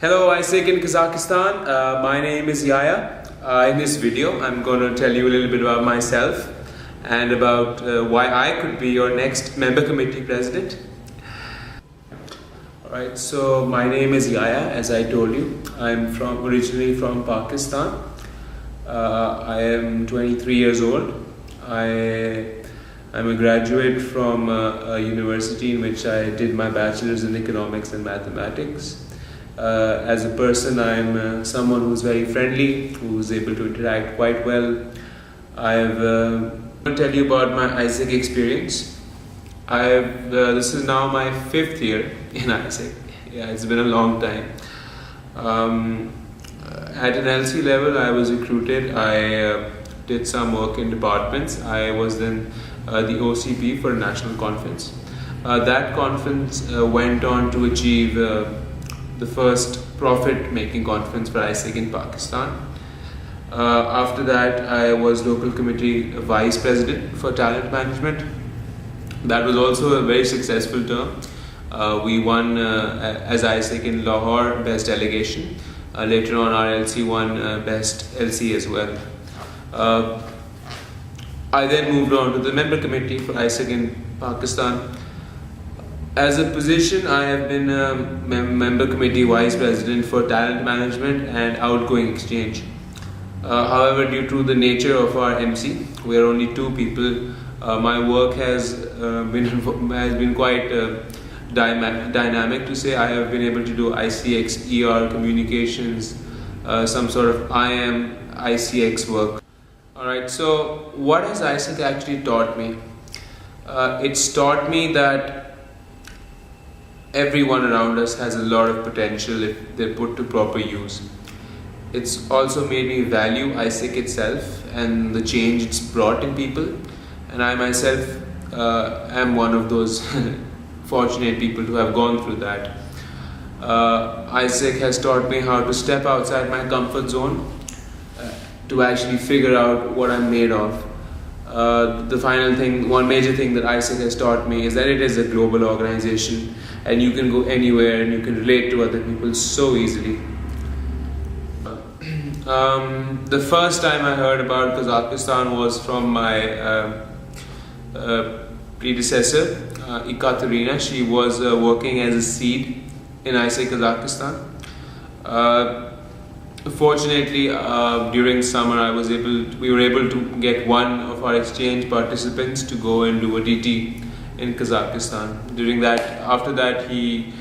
Hello, Isaac in Kazakhstan. My name is Yaya. In this video, I'm going to tell you a little bit about myself and about why I could be your next member committee president. Alright, so my name is Yaya, as I told you. I'm originally from Pakistan. I am 23 years old. I'm a graduate from a university in which I did my bachelor's in economics and mathematics. As a person, I'm someone who's very friendly, who's able to interact quite well. I'm going to tell you about my ISEC experience. This is now my 5th year in ISEC. Yeah, it's been a long time. At an LC level, I was recruited. I did some work in departments. I was then the OCP for a national conference. That conference went on to achieve the first profit-making conference for ISEC in Pakistan. After that, I was local committee vice president for talent management. That was also a very successful term. We won as ISEC in Lahore best delegation. Later on, our LC won best LC as well. I then moved on to the member committee for ISEC in Pakistan. As a position, I have been member committee vice president for talent management and outgoing exchange. However, due to the nature of our MC, we are only 2 people. My work has been quite dynamic, to say. I have been able to do ICX, ER, communications, some sort of IM, ICX work. Alright, so what has ISEC actually taught me? It's taught me that everyone around us has a lot of potential if they're put to proper use. It's also made me value ISEC itself and the change it's brought in people, and I myself am one of those fortunate people who have gone through that. ISEC has taught me how to step outside my comfort zone to actually figure out what I'm made of. The final thing, one major thing that ISEC has taught me is that it is a global organization and you can go anywhere and you can relate to other people so easily. The first time I heard about Kazakhstan was from my predecessor, Ekaterina. She was working as a seed in ISEC Kazakhstan. Fortunately, during summer, we were able to get one of our exchange participants to go and do a DT in Kazakhstan. After that, the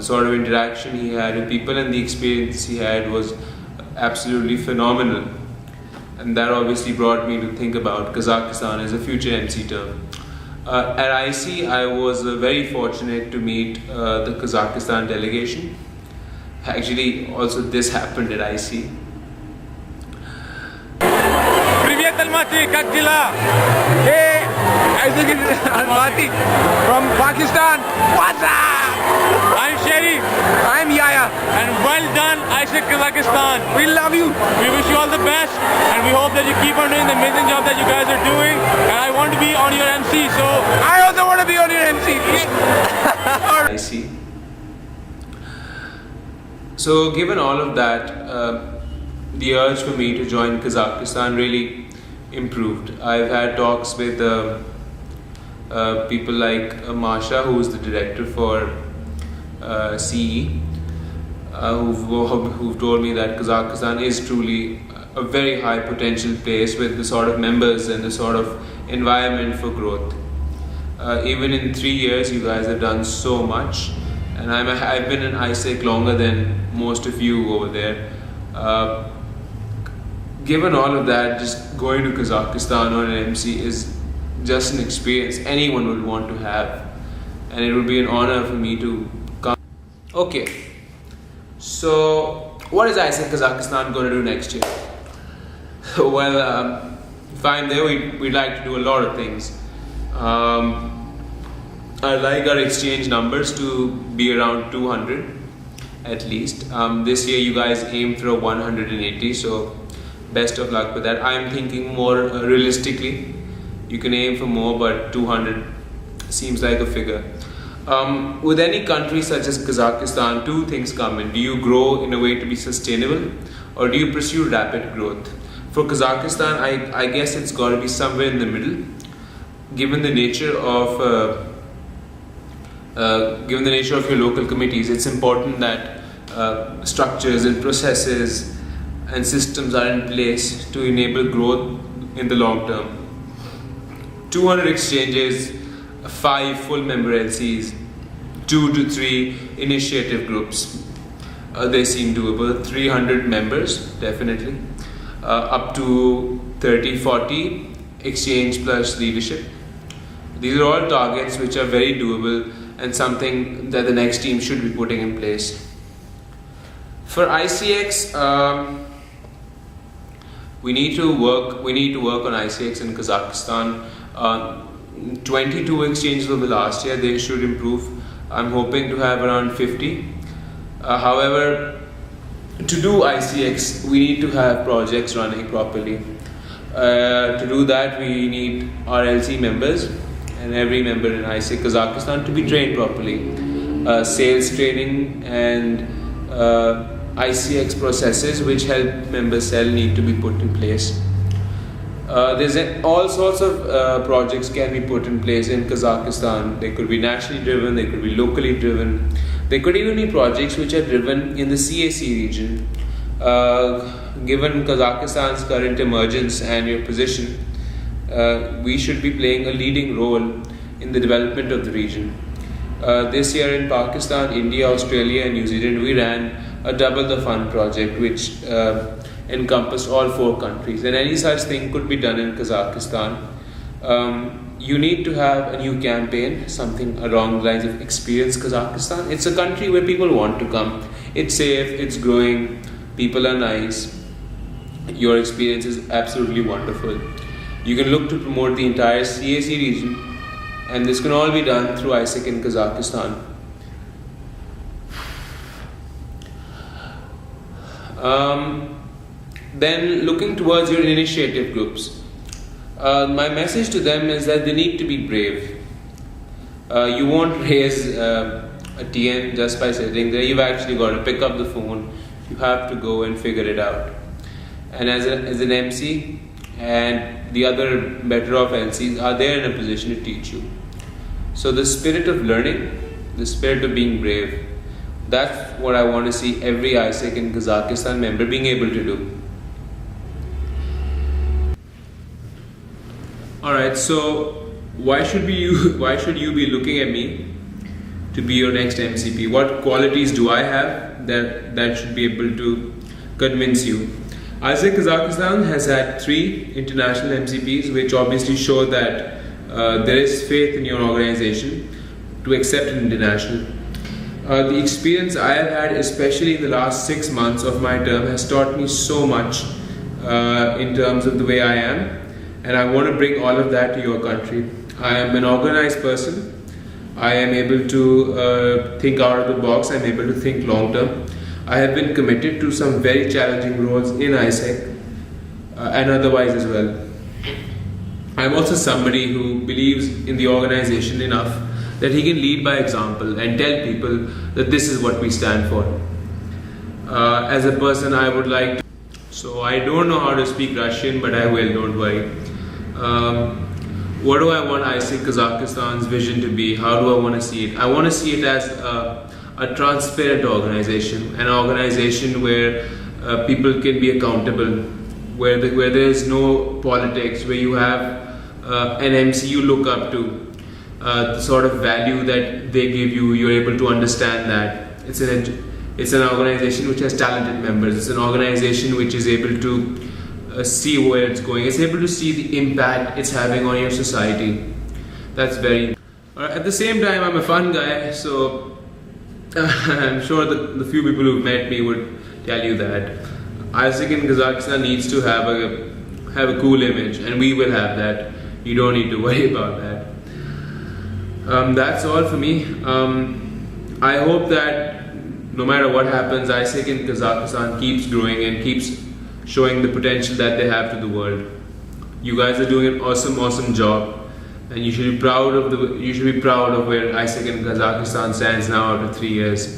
sort of interaction he had with people and the experience he had was absolutely phenomenal. And that obviously brought me to think about Kazakhstan as a future MC term. At IC, I was very fortunate to meet the Kazakhstan delegation. Actually, also this happened at IC. Привет, Almaty, как дела? Hey, Isaac is Almaty from Pakistan. What's up? I'm Sherry. I'm Yaya. And well done, Isaac Kazakhstan. We love you. We wish you all the best, and we hope that you keep on doing the amazing job that you guys are doing. And I want to be on your MC, so I also want to be on your MC. IC. So given all of that, the urge for me to join Kazakhstan really improved. I've had talks with people like Masha, who is the director for CE, who've told me that Kazakhstan is truly a very high potential place with the sort of members and the sort of environment for growth. Even in 3 years, you guys have done so much. And I've been in ISEC longer than most of you over there. Given all of that, just going to Kazakhstan on an MC is just an experience anyone would want to have. And it would be an honor for me to come. Okay, so what is ISEC Kazakhstan going to do next year? Well, if I'm there, we'd like to do a lot of things. I'd like our exchange numbers to be around 200 at least. This year you guys aim for 180, so best of luck with that. I'm thinking more realistically. You can aim for more, but 200 seems like a figure. With any country such as Kazakhstan, two things come in. Do you grow in a way to be sustainable, or do you pursue rapid growth? For Kazakhstan, I guess it's got to be somewhere in the middle. Given the nature of your local committees, it's important that structures and processes and systems are in place to enable growth in the long term. 200 exchanges, 5 full member LCs, 2 to 3 initiative groups. They seem doable. 300 members, definitely. Up to 30-40 exchange plus leadership. These are all targets which are very doable and something that the next team should be putting in place. For ICX, we need to work on ICX in Kazakhstan. 22 exchanges over the last year. They should improve. I'm hoping to have around 50. However, to do ICX, we need to have projects running properly. To do that, we need our LC members and every member in ICX Kazakhstan to be trained properly. Sales training and ICX processes which help members sell need to be put in place. There's all sorts of projects can be put in place in Kazakhstan. They could be nationally driven, they could be locally driven. There could even be projects which are driven in the CAC region. Given Kazakhstan's current emergence and your position, we should be playing a leading role in the development of the region. This year in Pakistan, India, Australia and New Zealand, we ran a double the fund project which encompassed all 4 countries, and any such thing could be done in Kazakhstan. You need to have a new campaign, something along the lines of Experience Kazakhstan. It's a country where people want to come. It's safe, it's growing, people are nice. Your experience is absolutely wonderful. You can look to promote the entire CAC region, and this can all be done through ISEC in Kazakhstan. Then looking towards your initiative groups. My message to them is that they need to be brave. You won't raise a TN just by sitting there. You've actually got to pick up the phone. You have to go and figure it out. And as an MC and the other better off LCs are there in a position to teach you. So the spirit of learning, the spirit of being brave, that's what I want to see every ISEC in Kazakhstan member being able to do. Alright, so why should you be looking at me to be your next MCP? What qualities do I have that should be able to convince you? ISEC Kazakhstan has had 3 international MCPs, which obviously show that there is faith in your organization to accept an international. The experience I have had, especially in the last 6 months of my term, has taught me so much in terms of the way I am. And I want to bring all of that to your country. I am an organized person. I am able to think out of the box. I am able to think long term. I have been committed to some very challenging roles in ISEC and otherwise as well. I am also somebody who believes in the organization enough that he can lead by example and tell people that this is what we stand for. As a person, I would like to. So I don't know how to speak Russian, but I will, don't worry. What do I want ISEC Kazakhstan's vision to be? How do I want to see it? I want to see it as a transparent organization, an organization where people can be accountable, where there is no politics, where you have an MC you look up to, the sort of value that they give you, you're able to understand that. It's an organization which has talented members. It's an organization which is able to see where it's going. It's able to see the impact it's having on your society. That's very. At the same time, I'm a fun guy, so I'm sure the few people who've met me would tell you that ISEC in Kazakhstan needs to have a cool image, and we will have that. You don't need to worry about that. That's all for me. I hope that no matter what happens, ISEC in Kazakhstan keeps growing and keeps showing the potential that they have to the world. You guys are doing an awesome job, and you should be proud of where ISEC in Kazakhstan stands now after 3 years.